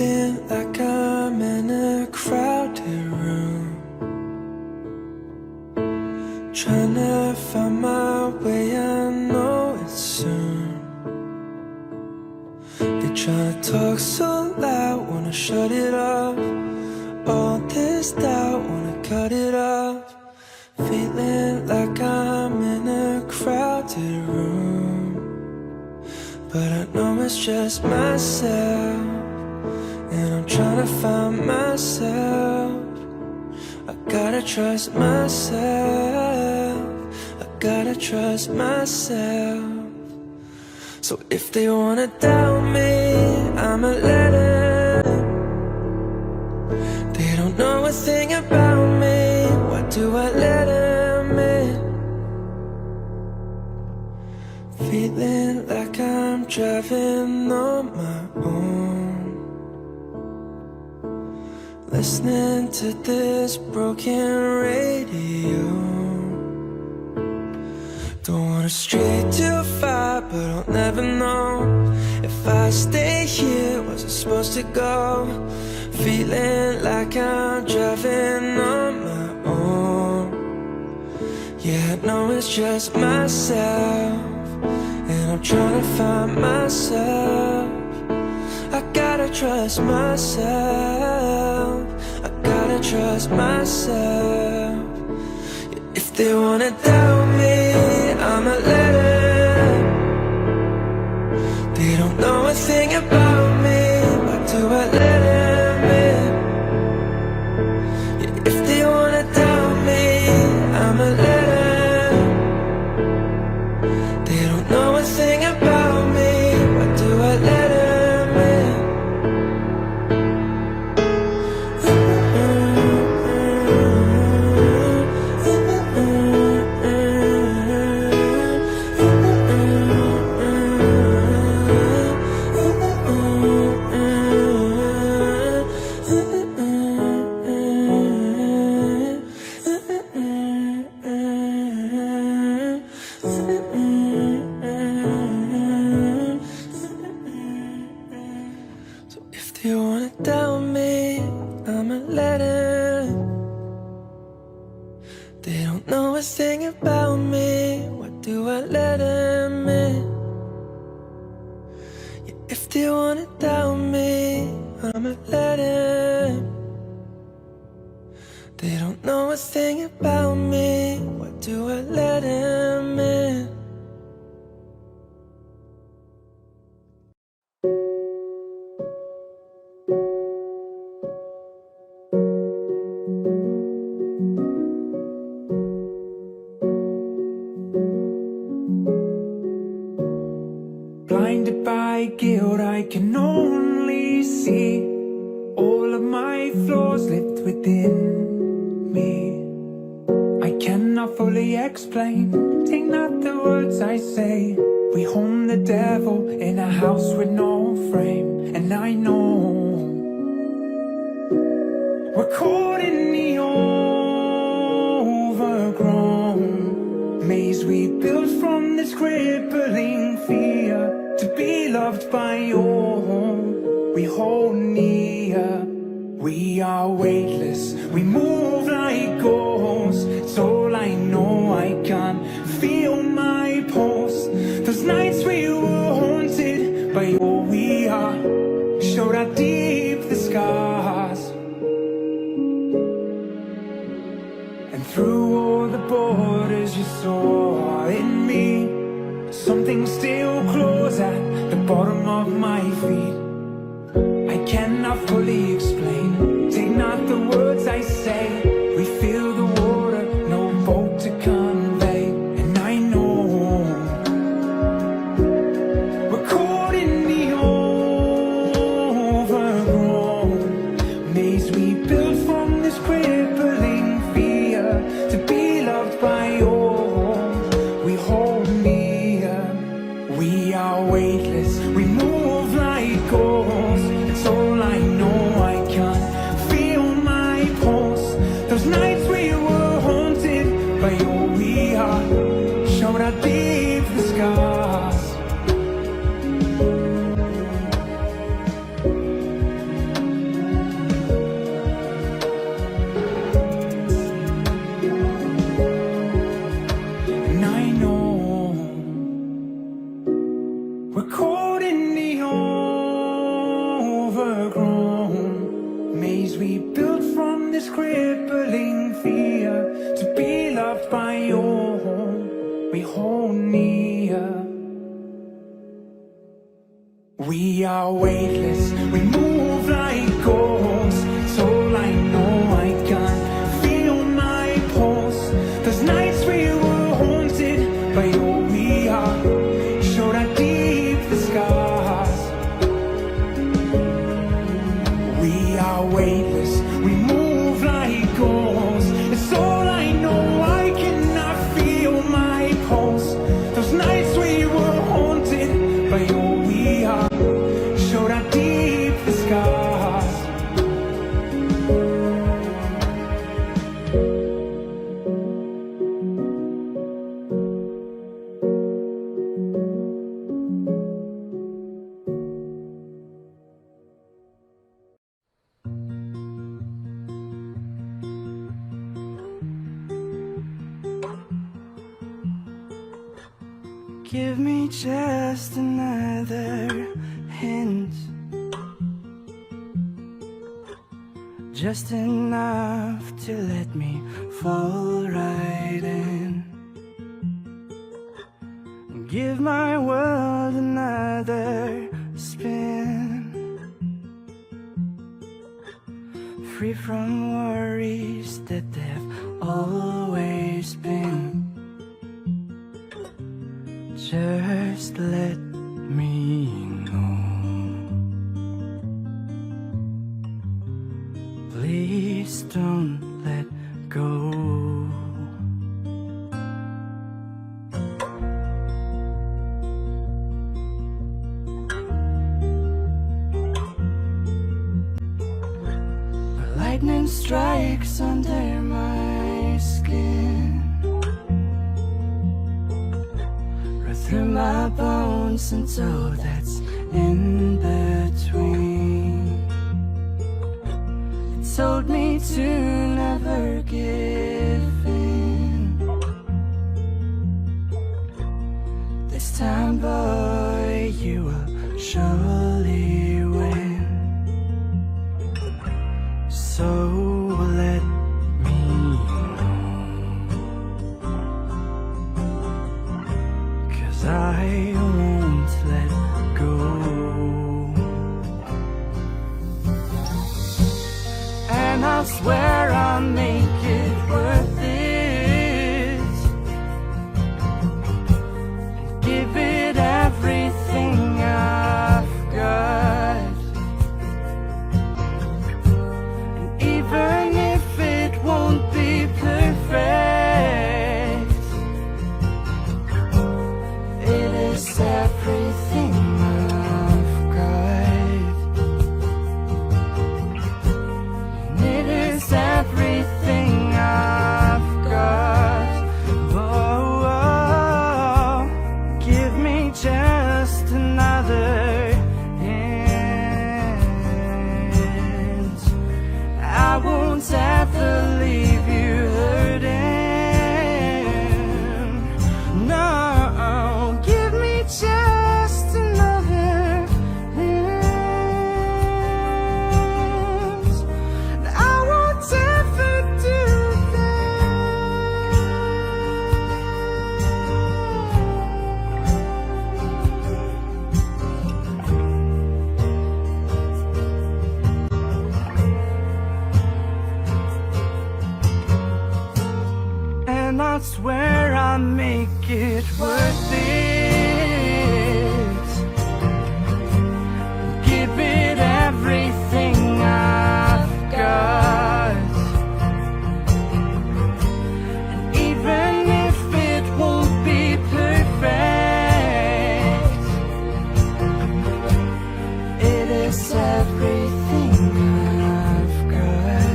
Feeling like I'm in a crowded room, trying to find my way, I know it's soon. They try to talk so loud, wanna shut it off. All this doubt, wanna cut it off. Feeling like I'm in a crowded room, but I know it's just myself, and I'm trying to find myself. I gotta trust myself, I gotta trust myself. So if they wanna doubt me, I'ma let them. They don't know a thing about me, why do I let them in? Feeling like I'm driving on my own, listening to this broken radio. Don't wanna stray too far, but I'll never know. If I stay here, was I supposed to go? Feeling like I'm driving on my own. Yeah, I know it's just myself, and I'm trying to find myself. I gotta trust myself, I gotta trust myself. If they wanna doubt me, I'ma let them. They don't know a thing about me, why do I let them in? If they wanna doubt me, I'ma let them. They don't know a thing about me, why do I let them in? They wanna doubt me, I'ma let them. They don't know a thing about me, why do I let them in? Yeah, if they wanna doubt me, I'ma let them. They don't know a thing about me, why do I let them in? Blinded by guilt, I can only see all of my flaws lived within me. I cannot fully explain, take not the words I say. We home the devil in a house with no frame, and I know we're caught in the overgrown maze we built from this crippling fear. To be loved by you, we hold near. We are weightless, we move like ghosts. It's all I know, I can't feel my pulse. Those nights we were haunted by who we are, showed how deep the scars. And through all the borders you saw in me, something still claws at the bottom of my feet. I cannot fully explain, take not the words I say. We feel the water, no boat to convey. And I know we're caught in the overgrown maze we built from this crippling fear. To be loved by you, we hold near. We are weightless, we move like ghosts. It's all I know, I can't feel my pulse. this crippling fear to be loved by your home. We hold near. We are weightless, we move like ghosts. It's all I know, I can feel my pulse. Those nights we were haunted by all we are, showed how deep the scars. We are weightless, we move like ghosts. It's all I know, I cannot feel my pulse. Those nights we were haunted by all we are, showed how deep the scars. Give me just another hint, just enough to let me fall right in. Give my world another spin, free from worries that they've always been. Just let me know. Please don't let go. The lightning strikes under my skin, through my bones and all that's in between. It told me to never give in. This time, boy, you will surely win. So let me I won't let go. And I swear I'll make it worth it. Give it everything I've got. And even if it won't be perfect, everything I've got. And it is everything I've got. Oh, oh, give me just another hint. I won't ever leave you hurting. No, just another hint. I won't ever do that. And I swear I'll make it worth it. Everything I've got. And even if it won't be perfect, it is everything I've got.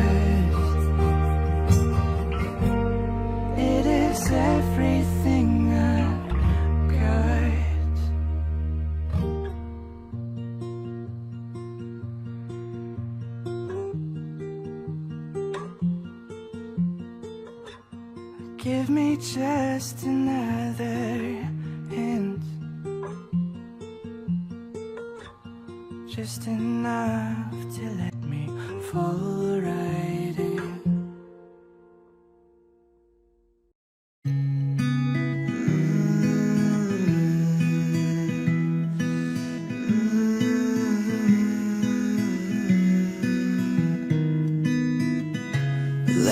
It is everything I've got. Give me just another hint, just enough to let me fall right in.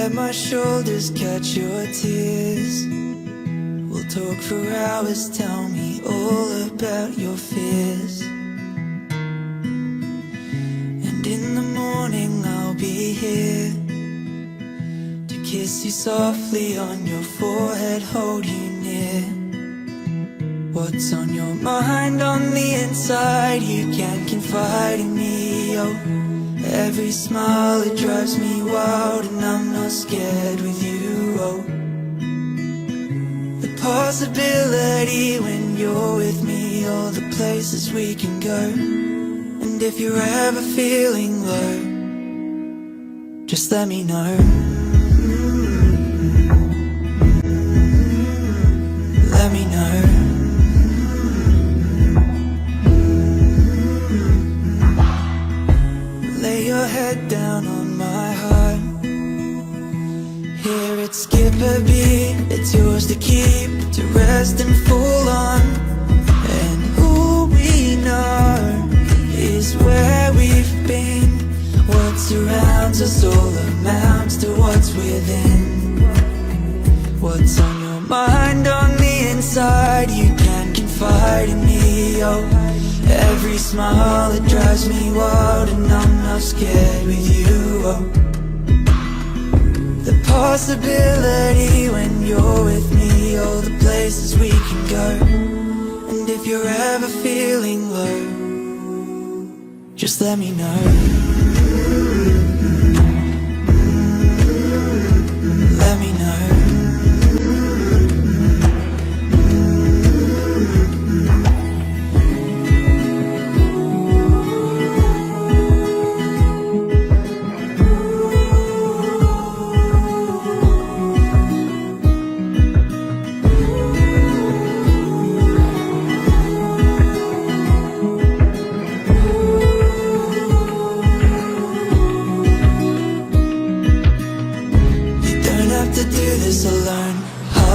Let my shoulders catch your tears. We'll talk for hours, tell me all about your fears. And in the morning I'll be here to kiss you softly on your forehead, hold you near. What's on your mind on the inside, you can confide in me, oh. Every smile, it drives me wild, and I'm not scared with you, oh. The possibility when you're with me, all the places we can go. And if you're ever feeling low, just let me know. Let me know. Lay your head down on my heart. Hear it skip a beat, it's yours to keep, to rest and fall on. And all we know is where we've been. What surrounds us all amounts to what's within. What's on your mind on the inside, you can confide in me, oh. Every smile, it drives me wild, and I'm not scared with you, oh. The possibility when you're with me, all the places we can go. And if you're ever feeling low, just let me know. Let me know.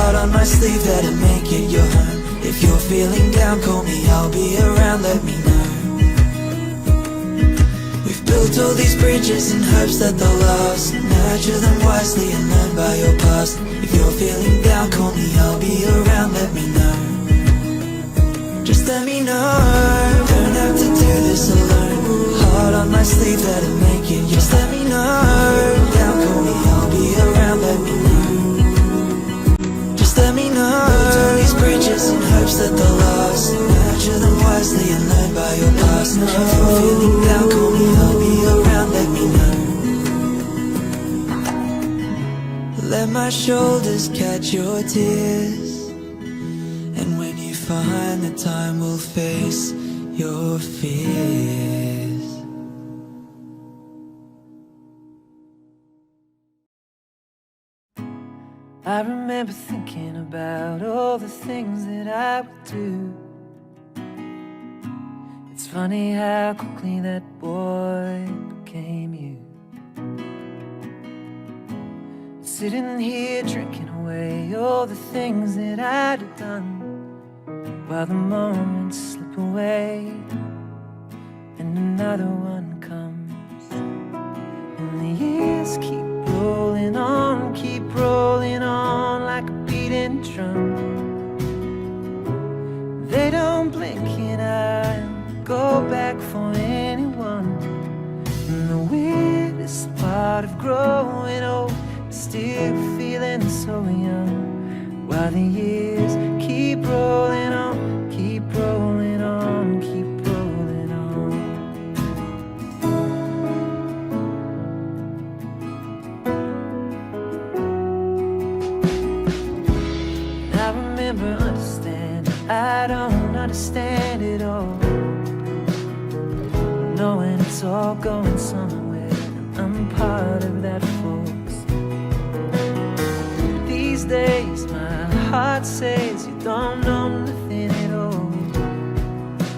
On my sleeve, that'll make it your home. If you're feeling down, call me, I'll be around, let me know. We've built all these bridges in hopes that they'll last. Nurture them wisely and learn by your past. If you're feeling down, call me, I'll be around, let me know. Just let me know. Don't have to do this alone. Heart on my sleeve, that'll make it. Just let me know. Down, call me, I'll be around, let me know. Let me know. Build all these bridges in hopes that they'll last. Nurture them wisely and learn by your past. If you're feeling down, call me, I'll be around, let me know. Let my shoulders catch your tears. And when you find the time, we'll face your fears. I remember thinking about all the things that I would do. It's funny how quickly that boy became you. Sitting here drinking away all the things that I'd have done, while the moments slip away and another one comes. And the years keep rolling on, keep rolling on like a beating drum. They don't blink an eye, go back for anyone. And the weirdest part of growing old is still feeling so young, while the years keep rolling on, keep rolling on, keep rolling on. I remember understanding I don't understand it all, knowing it's all going somewhere, and I'm part of that force. These days my heart says you don't know nothing at all,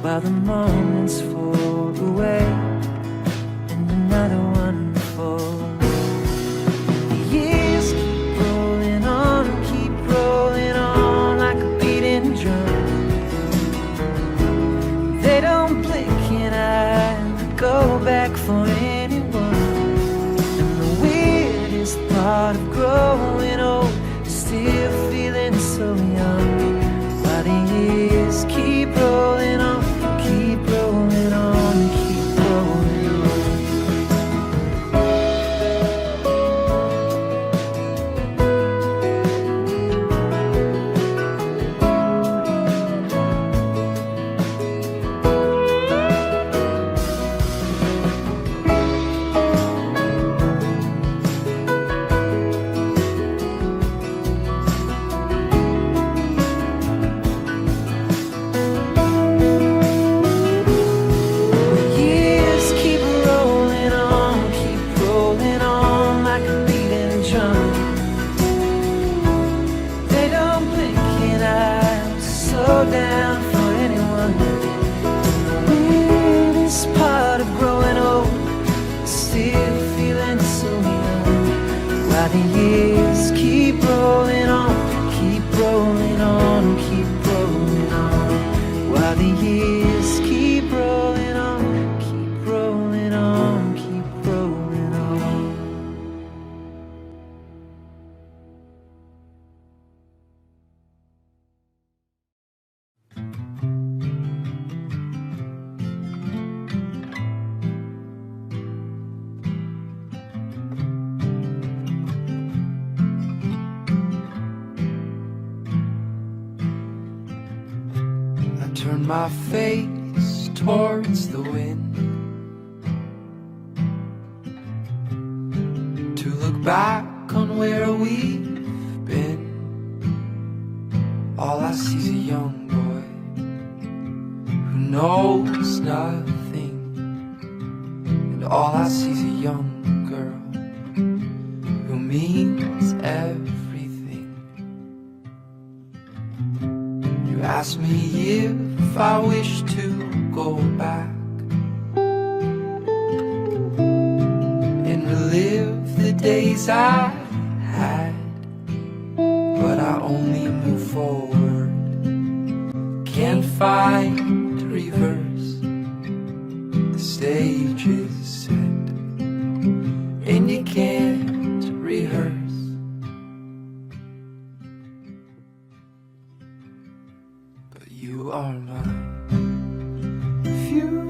while the moments fall away and another one falls. The years keep rolling on, keep rolling on like a beating drum. They don't blink an eye, go back for anyone. And the weirdest part of still feeling so young, while the years keep rolling on, keep rolling on, keep rolling on, while the years keep rolling on, keep rolling on, keep rolling on. Turn my face towards the wind to look back on where we've been. All I see is a young boy who knows nothing, and all I see is a young girl who means everything. You ask me if I wish to go back and relive the days I had, but I only move forward, can't find reverse. The stage is set and you can't rehearse. You are my future.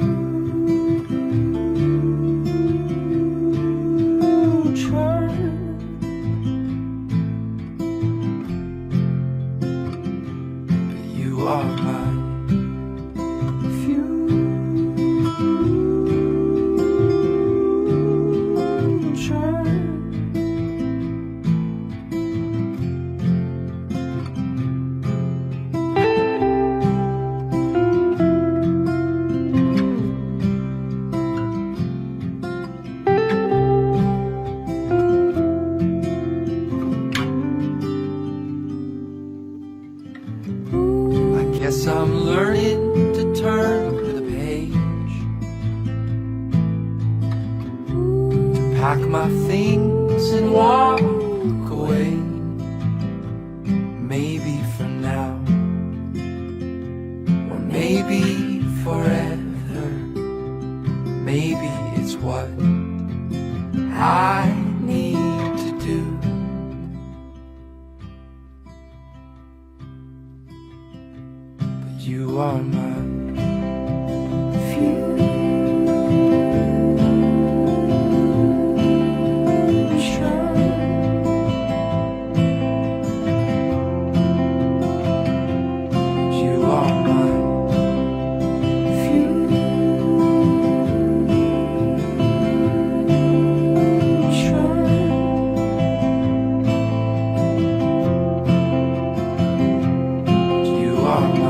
You are my guess I'm learning to turn the page, to pack my things and walk away. Maybe for now, or maybe forever. Maybe it's what I need to do. You are my future. You are my future. You are my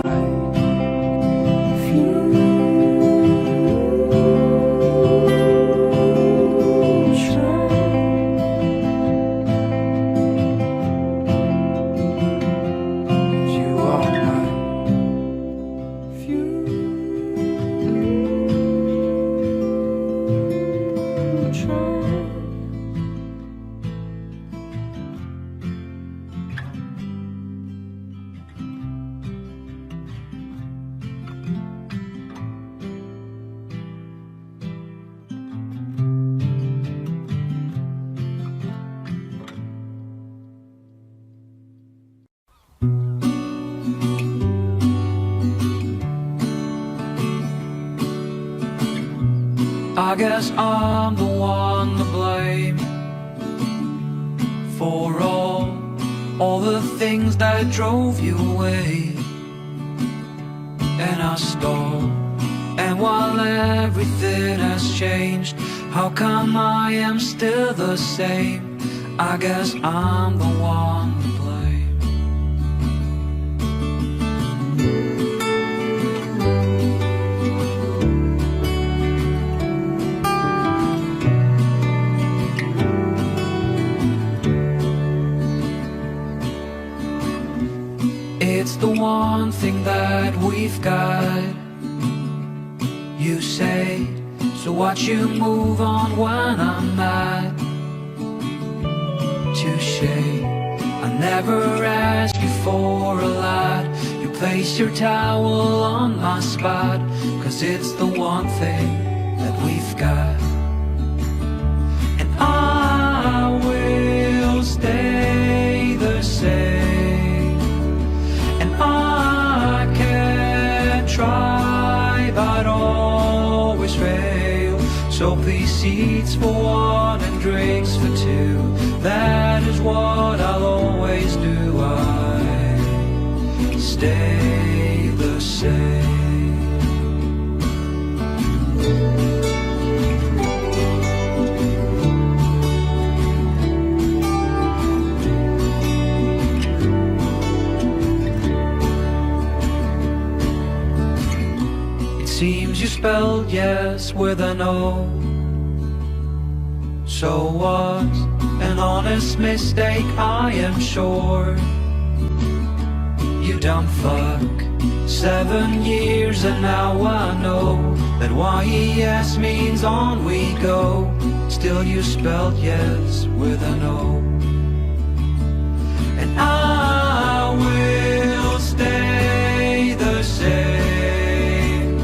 I guess I'm the one to blame for all the things that drove you away. And I stalled, and while everything has changed, how come I am still the same? I guess I'm the one to blame. It's the one thing that we've got, you say, so to watch you move on when I'm mad. Touche, I never ask you for a lot. You place your towel on my spot, 'cause it's the one thing that we've got. And I will stay the same, and I can try but always fail. So please, seats for one and drinks for two, that is what I'll always do. I stay the same. It seems you spelled yes with an O. So was an honest mistake, I am sure. You dumb fuck, 7 years and now I know that YES means on we go. Still you spelled yes with an O. And I will stay the same,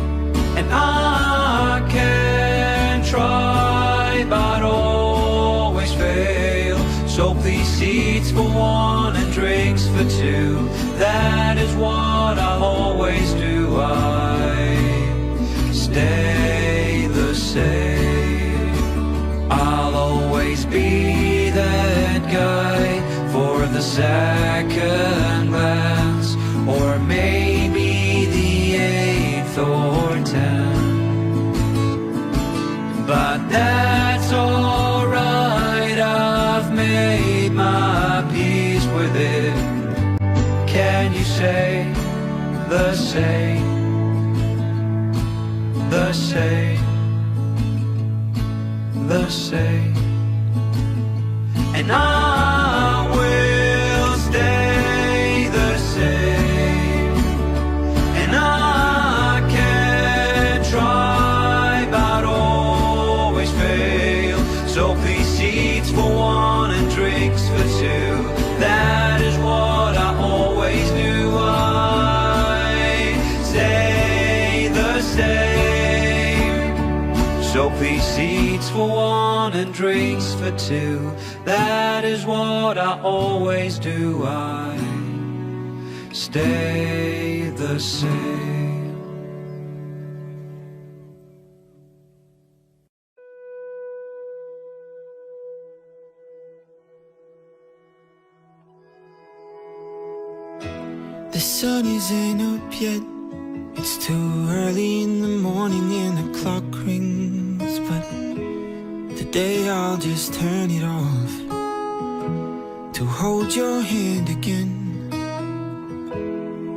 and I can try but always fail. So please, seats for one and drinks for two, that is what I'll always do. I stay the same. I'll always be that guy for the second glance, or maybe the 8th or 10th. But that's alright, I've made my peace with it. Can you say the same, the same, the same? And I will stay the same, and I can try but always fail. So please, seats for one and drinks for two, that is what I always do. I stay the same. So please, seats for one and drinks for two, that is what I always do. I stay the same. The sun isn't up yet, it's too early in the morning and the clock rings. But today I'll just turn it off to hold your hand again.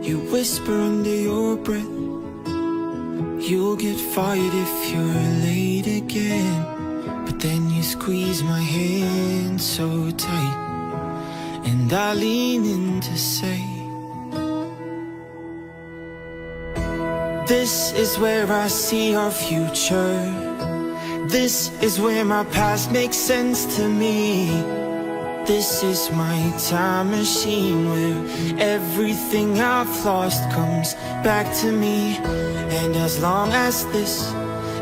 You whisper under your breath, you'll get fired if you're late again. But then you squeeze my hand so tight, and I lean in to say, this is where I see our future. This is where my past makes sense to me. This is my time machine, where everything I've lost comes back to me. And as long as this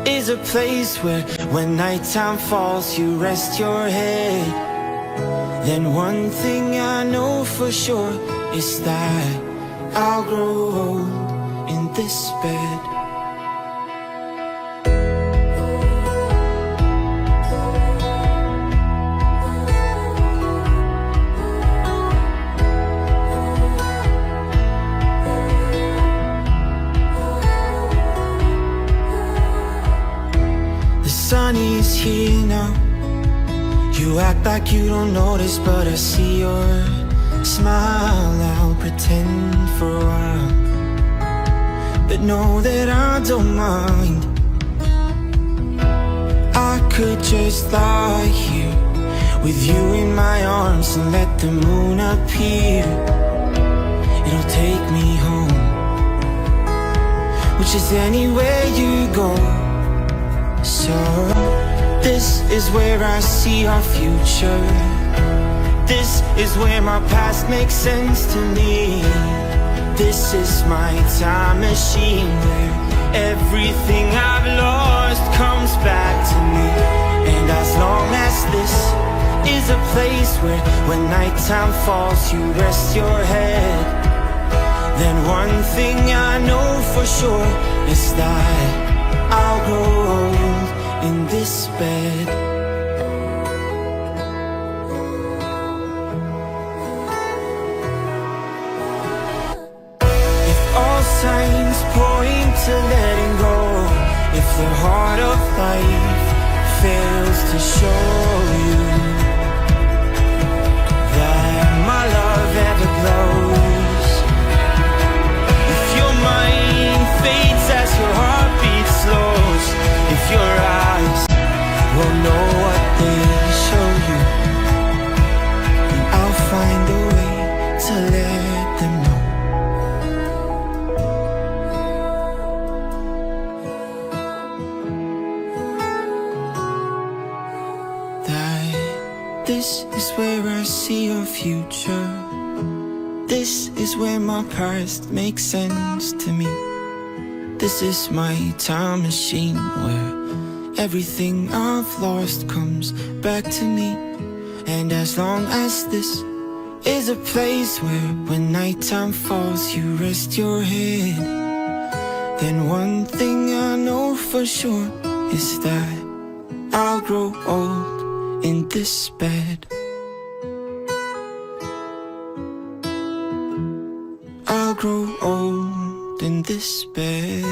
is a place where when nighttime falls you rest your head, then one thing I know for sure is that I'll grow old in this bed. The sun is here now. You act like you don't notice, but I see your smile. I'll pretend for a while, but know that I don't mind. I could just lie here with you in my arms and let the moon appear. It'll take me home, which is anywhere you go. So this is where I see our future. This is where my past makes sense to me. This is my time machine, where everything I've lost comes back to me. And as long as this is a place where when nighttime falls you rest your head, then one thing I know for sure is that I'll grow old in this bed. If all signs point to letting go, if the heart of life fails to show you that my love ever glows, if your mind fades as your heartbeat slows, if your eyes will know what they show you, then I'll find a way to let them know that this is where I see your future. This is where my past makes sense to me. This is my time machine, where everything I've lost comes back to me. And as long as this is a place where when nighttime falls you rest your head, then one thing I know for sure is that I'll grow old in this bed. I'll grow old in this bed.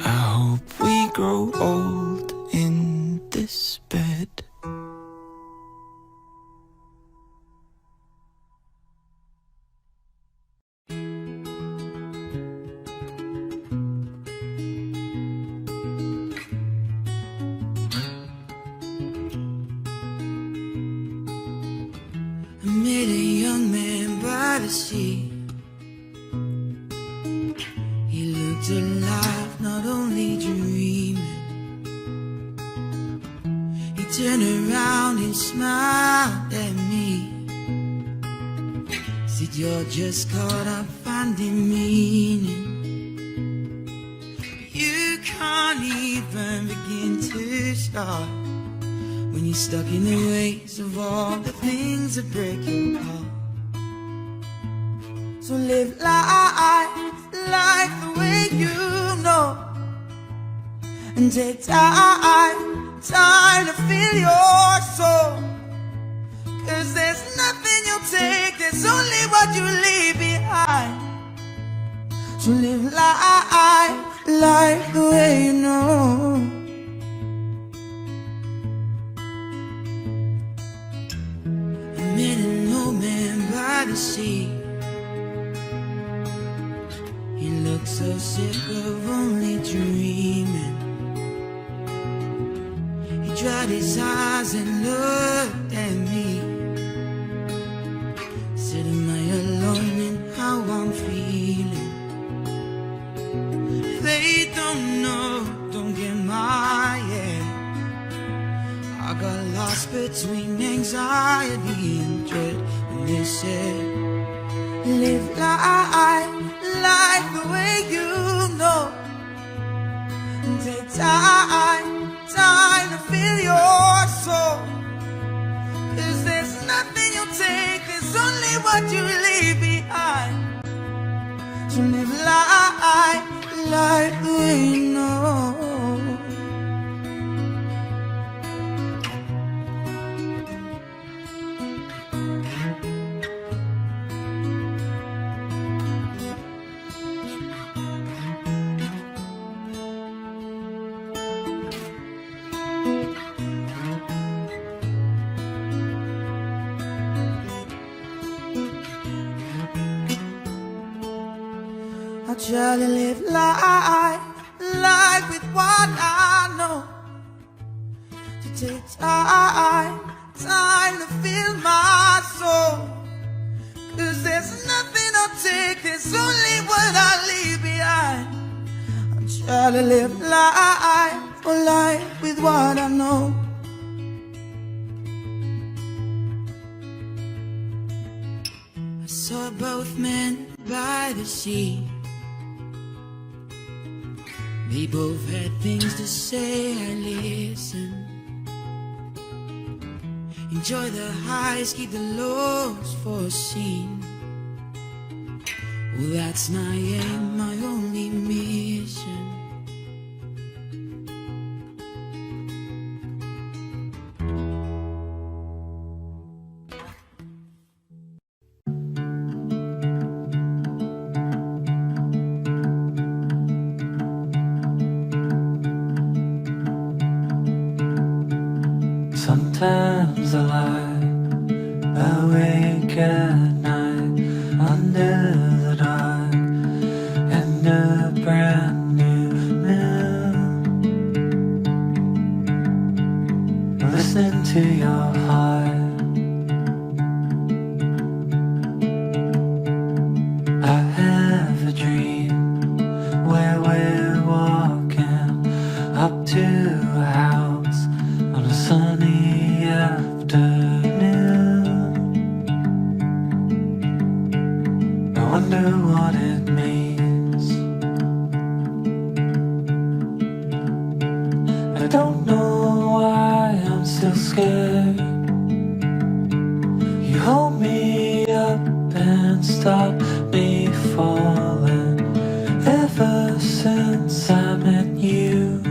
I hope we grow old in this bed. I met a young man by the sea. He looked alive, not only dreaming. He turned around and smiled at me. Said, "You're just caught up finding meaning. You can't even begin to start when you're stuck in the ways of all the things that break your heart. So live life the way you know, and take time to feel your soul. 'Cause there's nothing you'll take, there's only what you leave behind. So live life the way you know. I met an old man by the sea. He looked so sick of only dreaming. He dried his eyes and looked at me. Said, "Am I alone in how I'm feeling?" They don't know, don't get my head. I got lost between anxiety and dread. And they said, "Live life the way you know, and take time to feel your soul. 'Cause there's nothing you'll take, there's only what you leave behind. So live life the way you know." I try to live life with what I know, to take time to feel my soul. 'Cause there's nothing I'll take, there's only what I leave behind. Try to live life, or life with what I know. I saw both men by the sea. They both had things to say, I listened. Enjoy the highs, keep the lows foreseen. Well, that's my aim, my only mission. Sometimes I lie awake at night under the dark and a brand new moon, listening to your heart. I have a dream where we're walking up to a house on a sunny afternoon. I wonder what it means. I don't know why I'm still scared. You hold me up and stop me falling. Ever since I met you,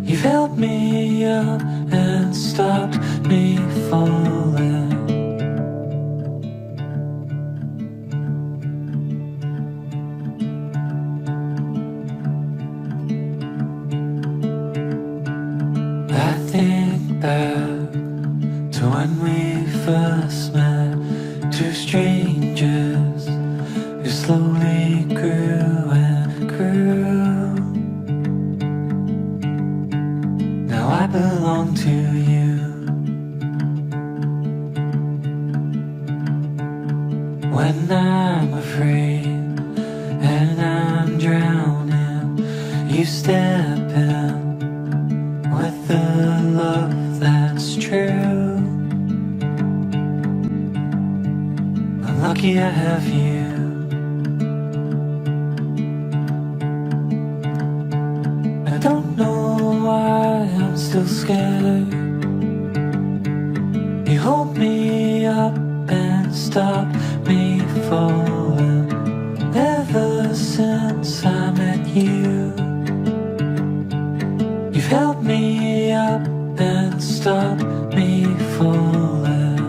you've held me up and stopped me falling. I think back to when we first met, two strangers who slowly grew and grew. Now I belong to you. When I'm afraid and I'm drowning, you step in with the love that's true. I'm lucky I have you. I don't know why I'm still scared. You hold me up and stop me falling. Ever since I met you, you've held me up and stopped me falling.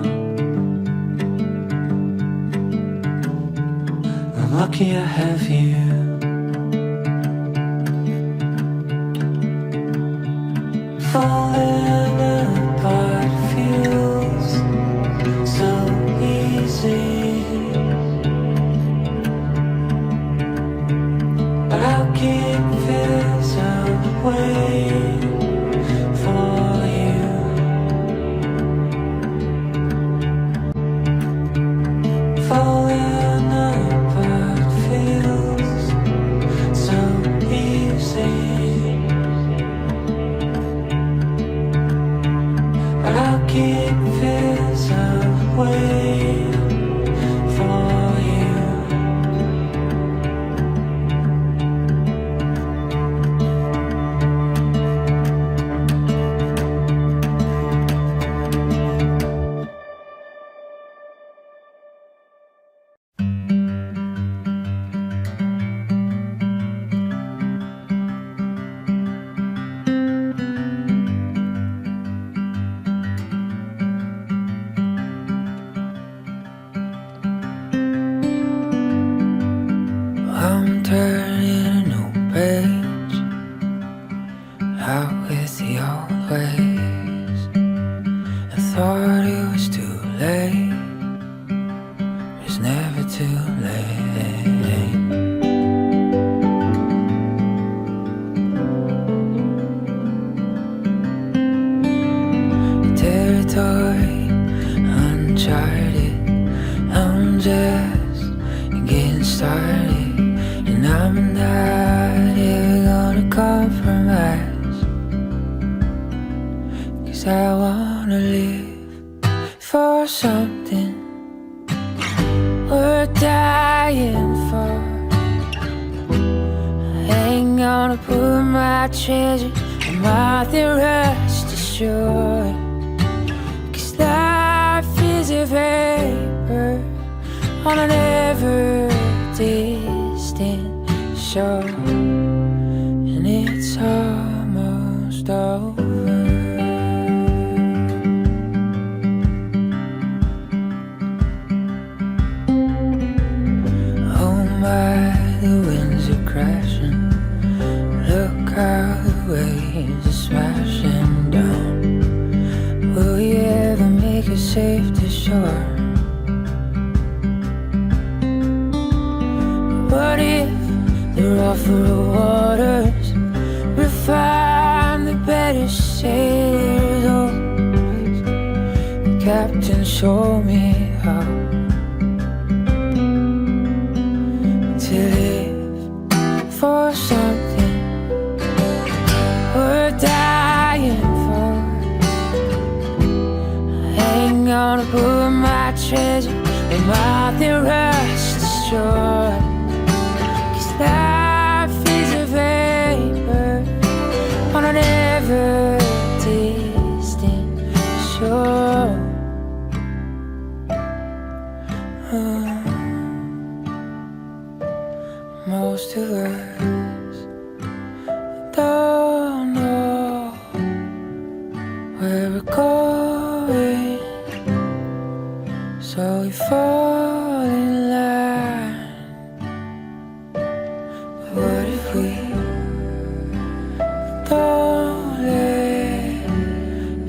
I'm lucky I have you. Falling apart feels so easy, but I'll keep this away for you. Falling apart feels so easy, but I'll keep this away for you. I'm turning a new page, out with the old ways. I thought it was too late, it's never too late. Territory uncharted, I'm just getting started, and I'm not eyes, 'cause I wanna live for something worth dying for. I ain't gonna put my treasure in my rust assured, 'cause life is a vapor on an ever distant shore, and it's almost over. Oh my, the winds are crashing, look how the waves are smashing down. Will you ever make it safe to shore? What if the rougher waters refine the better sailors? Oh, the captain showed me how to live for something worth dying for. I ain't gonna put my treasure in my rust destroyed. Life is a vapor on an ever distant shore. Most of us don't know where we're going, so we fall in line. What if we don't let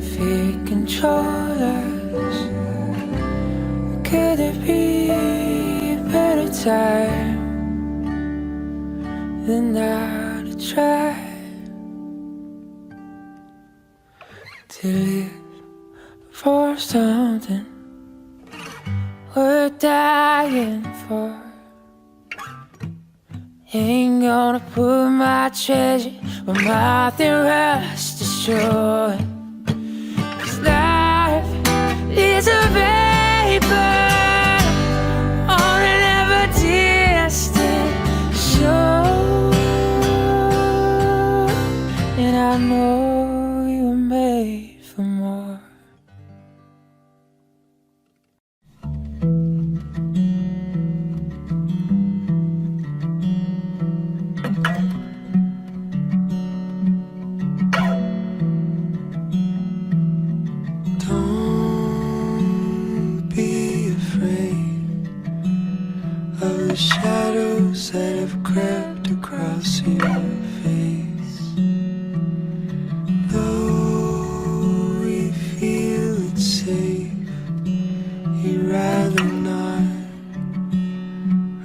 fear control us? Could there be a better time than now to try to live for something worth dying for? Ain't gonna put my treasure where my rust destroyed, 'cause life is a vapor on an ever distant shore, and I know you were made for more. The shadows that have crept across your face, though we feel it's safe, you'd rather not,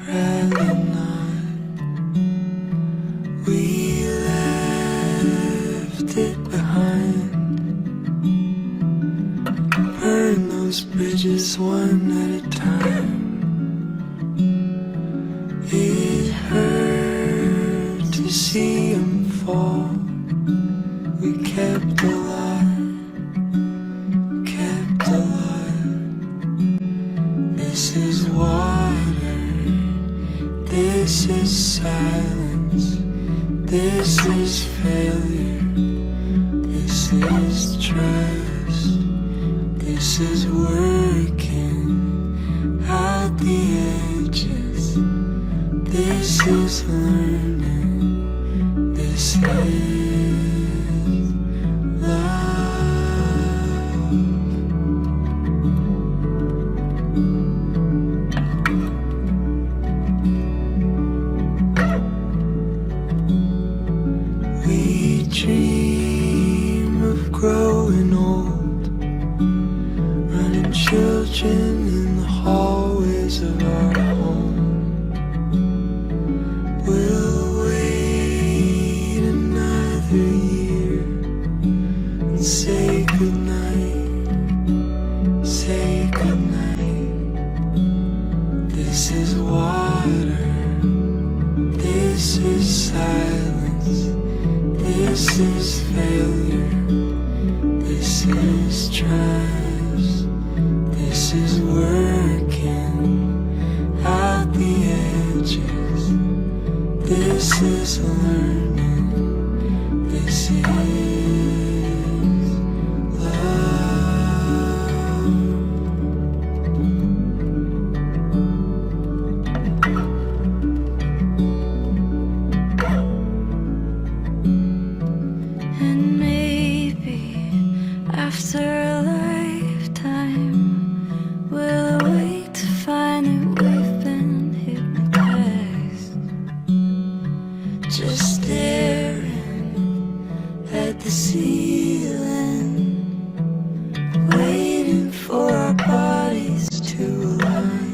rather not. We left it behind, burn those bridges one at a time. It hurt to see him fall. We kept alive, kept alive. This is water, this is silence, this is failure, this is trust, this is working out the edges. This is learning, this is love. We dream of growing old, running children in the hallways of our home. We'll wait another year and say goodnight, say goodnight. This is water, this is silence, this is failure. This is trust. This is working out the edges. This is learning. This is And maybe after a lifetime, we'll awake to find that we've been hypnotized, just staring at the ceiling, waiting for our bodies to align.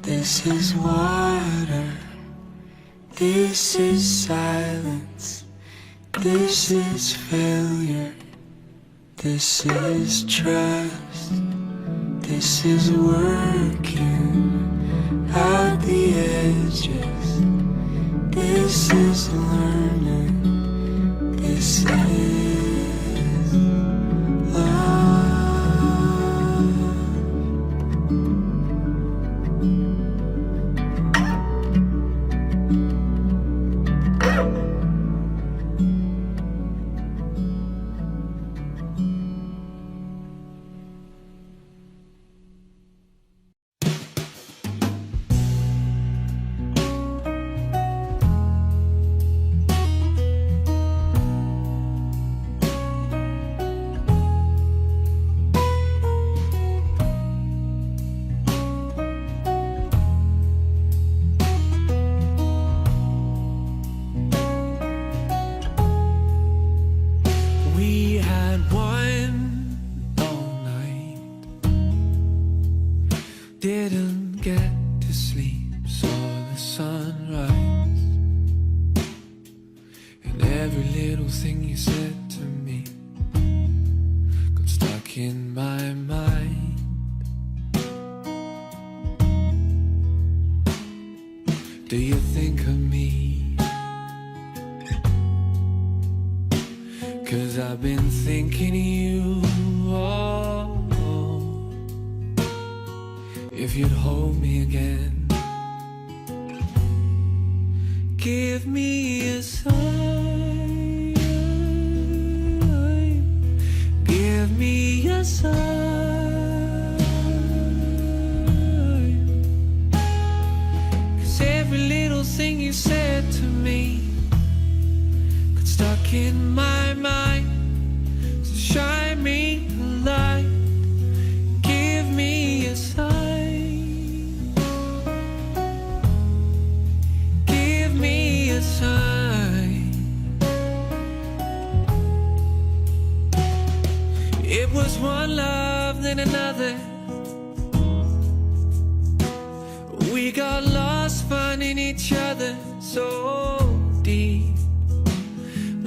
This is water. This is silence. This is failure. This is trust. This is working out the edges. This is learning. This is love. We had wine all night. Didn't get to sleep, saw the sunrise. And every little thing you said to me got stuck in my mind. Do you think of me? 'Cause I've been thinking of you. If you'd hold me again, give me a sign. Give me a sign. 'Cause every little thing you said to me got stuck in my mind. So shine me a light. Give me a sign. Give me a sign. It was one love, then another. We got lost finding each other so deep.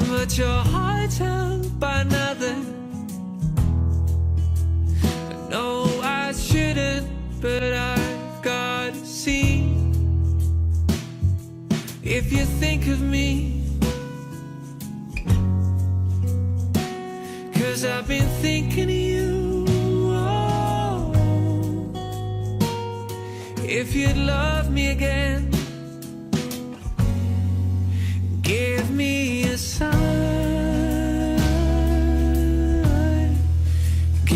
But your heart's held by another. I know I shouldn't, but I've got to see. If you think of me, 'cause I've been thinking of you. If you'd love me again, give me a sign.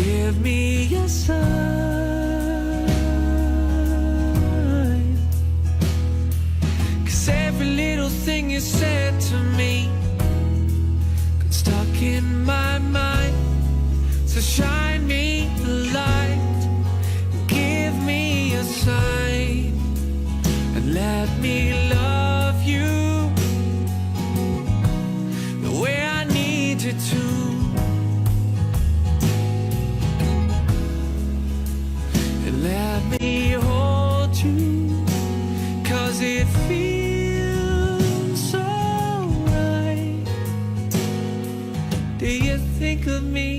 Give me a sign. 'Cause every little thing you said to me got stuck in my mind. So shine me the light. Give me a sign. And let me love you the way I need you to. And let me hold you, 'cause it feels so right. Do you think of me?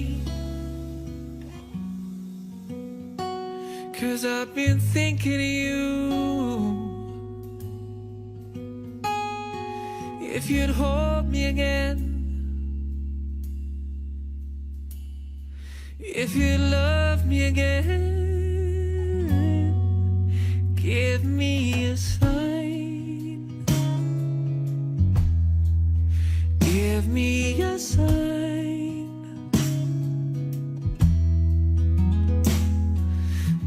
'Cause I've been thinking of you. if you'd hold me again, if you love me again, give me a sign, give me a sign,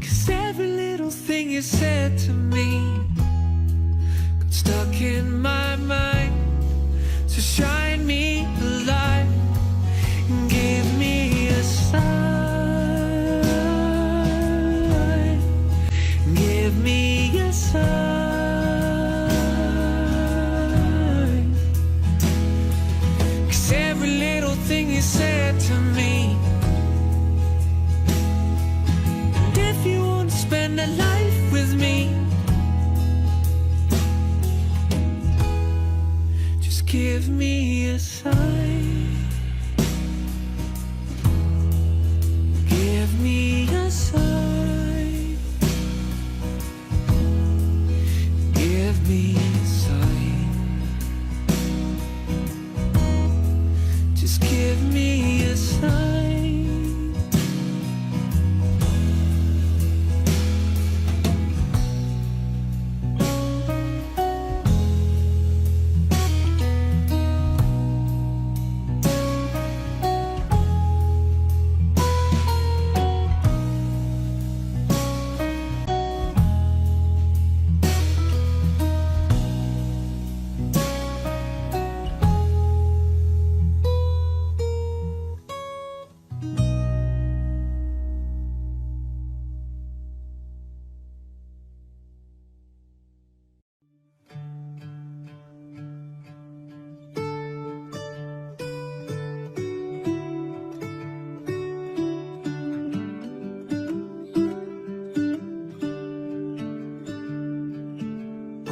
'cause every little thing you said to me got stuck in my mind, so shine me a light and give me a sign, give me a sign, 'cause every little thing you said to me, and if you want to spend a life with me, just give me a sign, give me a sign, give me a sign, just give me a sign.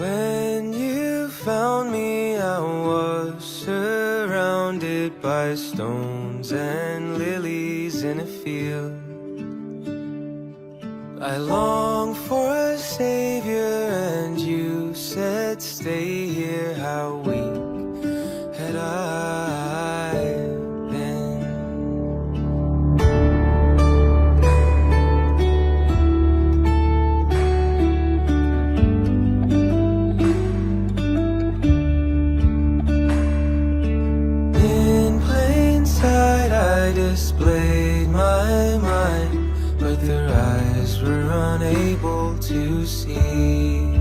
When you found me, I was surrounded by stones and lilies in a field. I longed for a savior, and you said, stay here. How weak had I been? I displayed my mind, but their eyes were unable to see.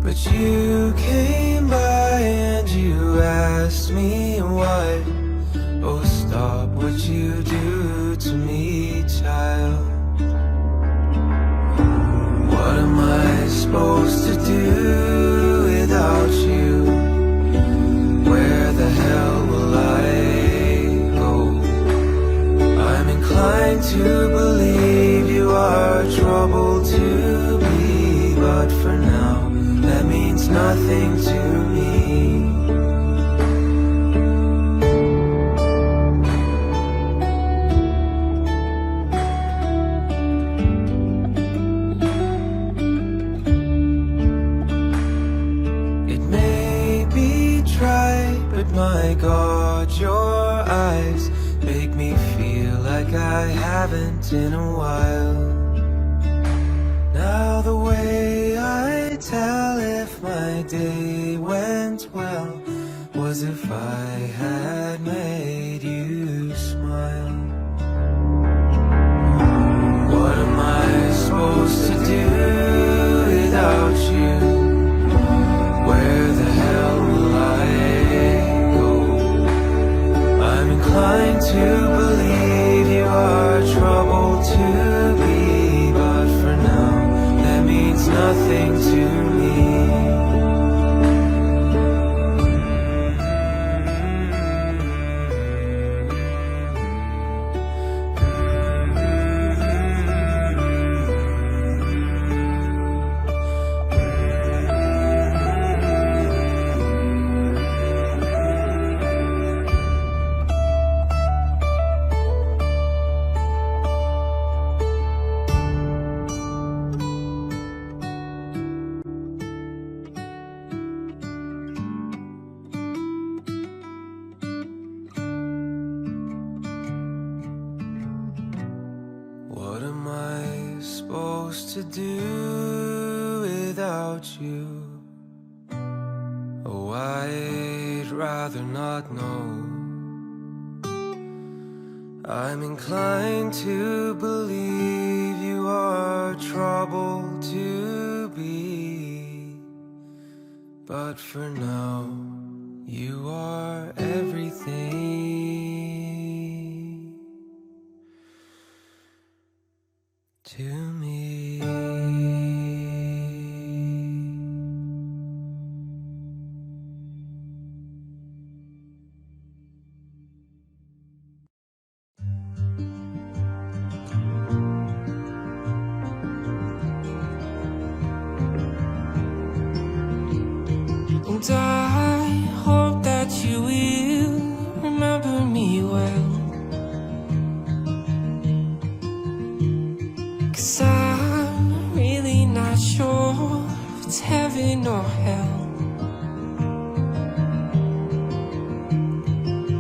But you came by and you asked me why. Oh, stop what you do to me, child. What am I supposed to do without you? Where the hell will I go? I'm inclined to believe you are trouble to me, but for now, that means nothing to me. It may be trite, but my God, your eyes make me feel like I haven't in a while. Now the way I tell if my day went well was if I had made you smile. What am I supposed to do without you? Where the hell will I go? I'm inclined to believe you are trouble to me, but for now, that means nothing to me. to do without you. Oh, I'd rather not know. I'm inclined to believe you are trouble to be, but for now, you are everything to me. And I hope that you will remember me well, 'cause I'm really not sure if it's heaven or hell.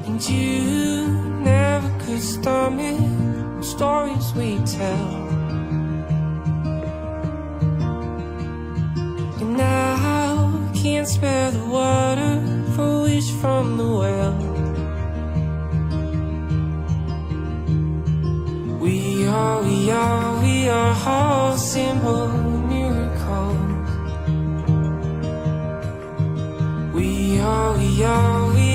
And you never could stomach stories we tell. And now can't spare the water for a wish from the well. We are all simple miracles. We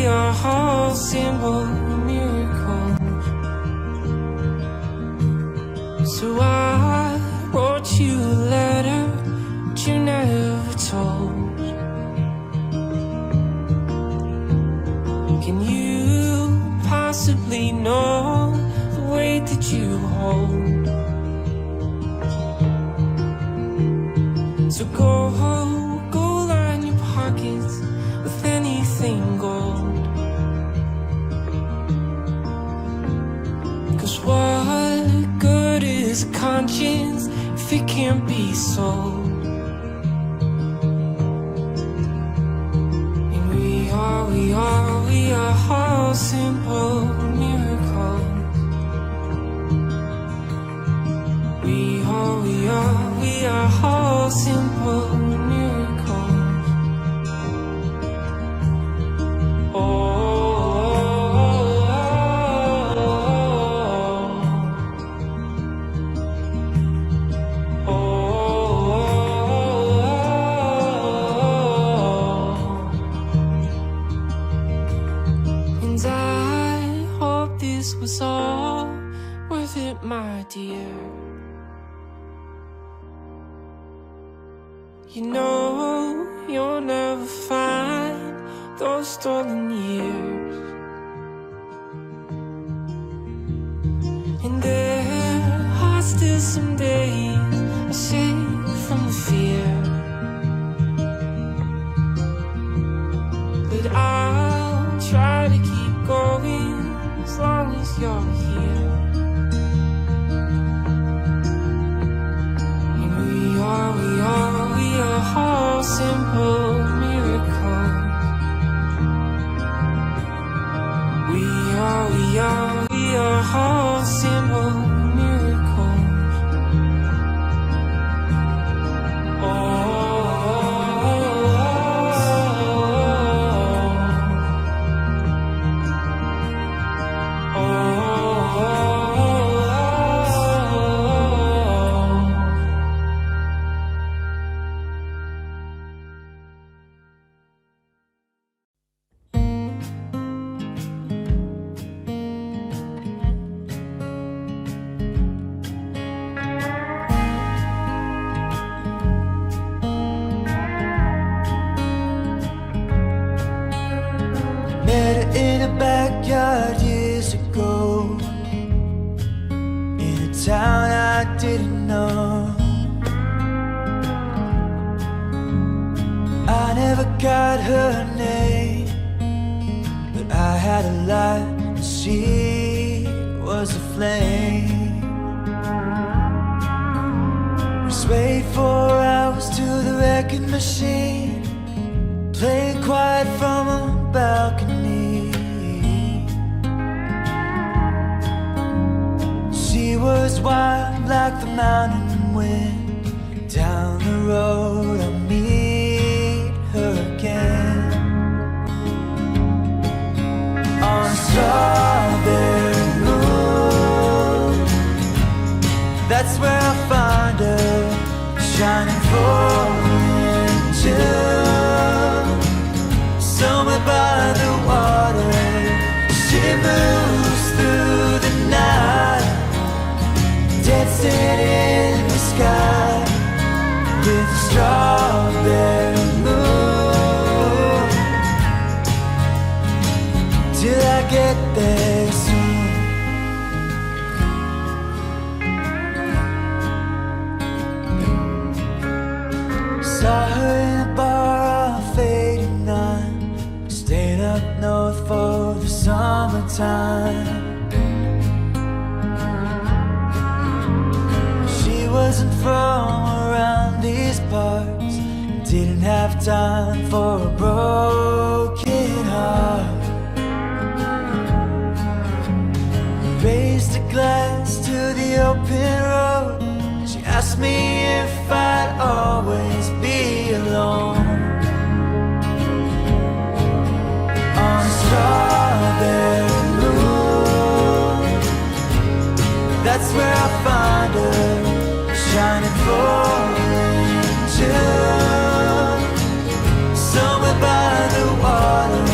are all simple miracles. So I wrote you a letter that you never told. Can you possibly know the weight that you hold? So go line your pockets with anything gold. 'Cause what good is a conscience if it can't be sold? And we are all simple miracles. We are all simple miracles. And I hope this was all worth it, my dear. You know you'll never find those stolen years, and there are still some days I shake from the fear, but I'll try to keep going as long as you're here. And we are all simple miracles. We are all simple miracles. Met her in a backyard years ago, in a town I didn't know. I never got her name, but I had a light and she was a flame. We swayed for hours to the record machine, played quiet from a balcony. She was wild like the mountain wind, road, I'll meet her again. On a strawberry moon, that's where I'll find her, shining full in June. Somewhere by the water, she moves through the night, dancing in the sky with a strawberry moon. Till I get there soon. Saw her in a bar off 89, stayed up north for the summertime. She wasn't from around these parts, didn't have time for a broken heart. Raised a glass to the open road, she asked me if I'd always be alone. On a strawberry moon, that's where I find her, shining full in June. Somewhere by the water,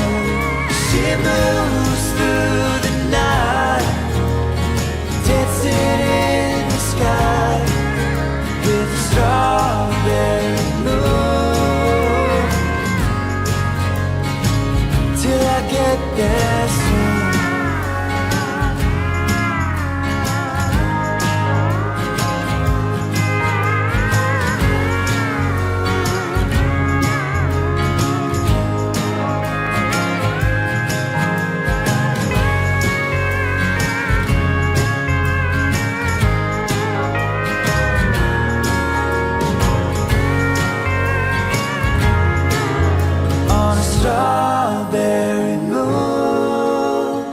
she moves through the night, dancing in the sky with a strawberry moon. Till I get there soon. Strawberry moon,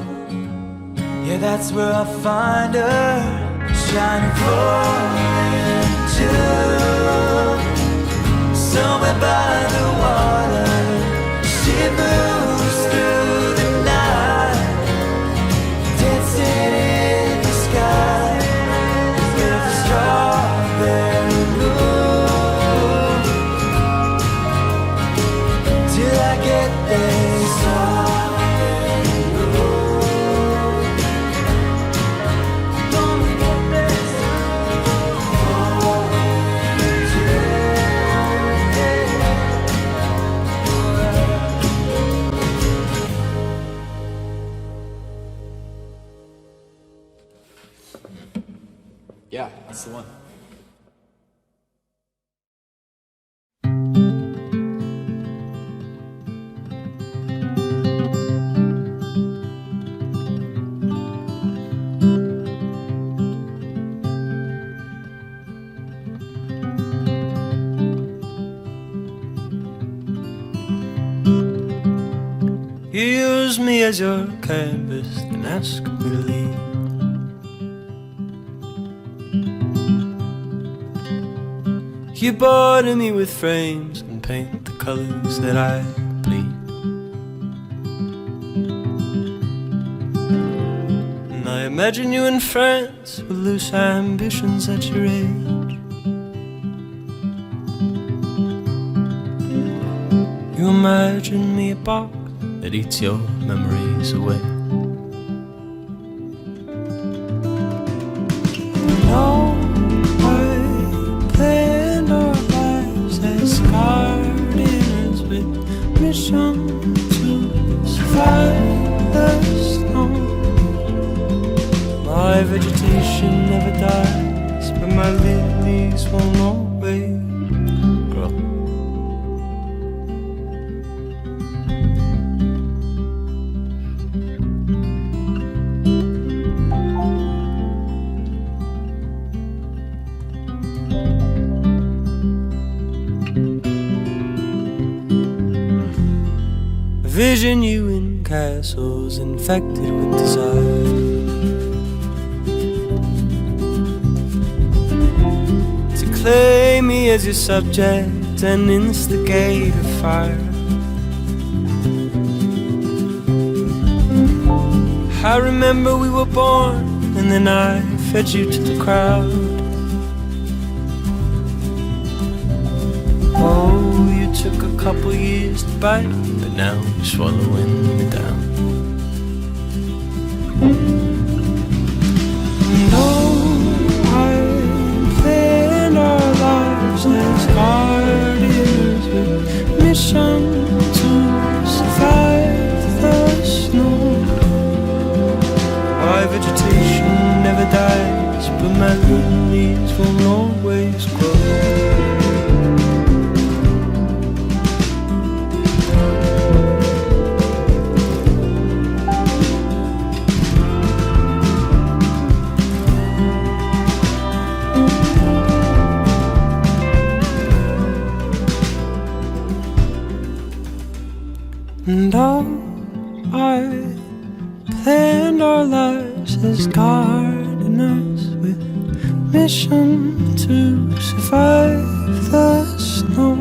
yeah, that's where I find her, shining full in June. Somewhere by the water, she moves through the night, dancing in the sky with a strawberry moon. Till I get there, strawberry moon. Gonna get there Yeah, that's the one. You use me as your canvas and ask me to leave. You border me with frames and paint the colors that I bleed. And I imagine you in France with loose ambitions at your age. You imagine me a box that eats your memories away. No, I planned our lives as guardians with mission to survive the storm. My vegetation never dies, but my lilies won't always grow. Vision you in castles infected with desire. To claim me as your subject and instigate a fire. I remember we were born, and then I fed you to the crowd. Oh, you took a couple years to bite, but now you're swallowing me down. And oh, I planned our lives as guardians with mission to survive the snow. My vegetation never dies, but my little leaves will always grow. And oh, I planned our lives as gardeners with mission to survive the snow.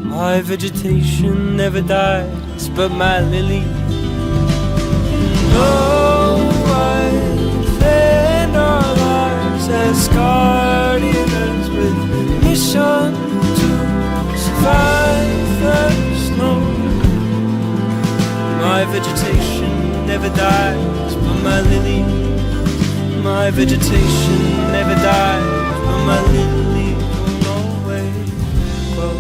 My vegetation never dies, but my lily. And oh, I planned our lives as gardeners with mission to survive the snow. My vegetation never dies, but my lily. My vegetation never dies, but my lily will always grow.